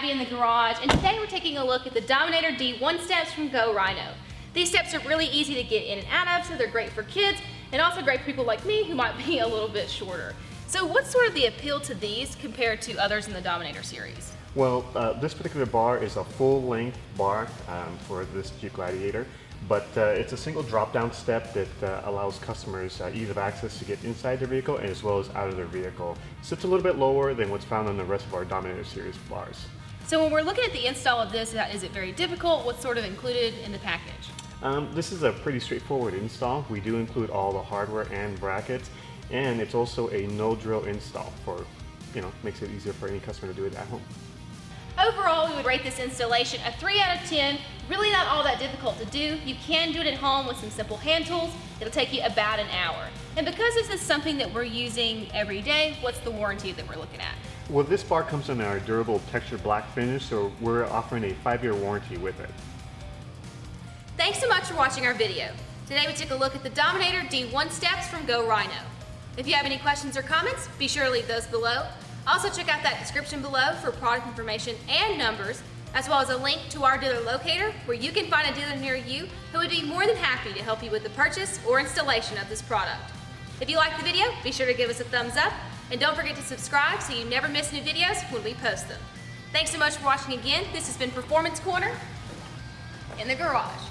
Abby in the garage, and today we're taking a look at the Dominator D1 Steps from Go Rhino. These steps are really easy to get in and out of, so they're great for kids, and also great for people like me who might be a little bit shorter. So what's sort of the appeal to these compared to others in the Dominator series? Well, this particular bar is a full-length bar for this Jeep Gladiator, but it's a single drop-down step that allows customers ease of access to get inside their vehicle as well as out of their vehicle. Sits a little bit lower than what's found on the rest of our Dominator series bars. So when we're looking at the install of this, is it very difficult? What's sort of included in the package? This is a pretty straightforward install. We do include all the hardware and brackets, and it's also a no-drill install for, makes it easier for any customer to do it at home. Overall, we would rate this installation a 3 out of 10. Really not all that difficult to do. You can do it at home with some simple hand tools. It'll take you about an hour. And because this is something that we're using every day, what's the warranty that we're looking at? Well, this bar comes in our durable textured black finish, so we're offering a 5-year warranty with it. Thanks so much for watching our video. Today we took a look at the Dominator D1 Steps from Go Rhino. If you have any questions or comments, be sure to leave those below. Also check out that description below for product information and numbers, as well as a link to our dealer locator where you can find a dealer near you who would be more than happy to help you with the purchase or installation of this product. If you liked the video, be sure to give us a thumbs up, and don't forget to subscribe so you never miss new videos when we post them. Thanks so much for watching again. This has been Performance Corner in the Garage.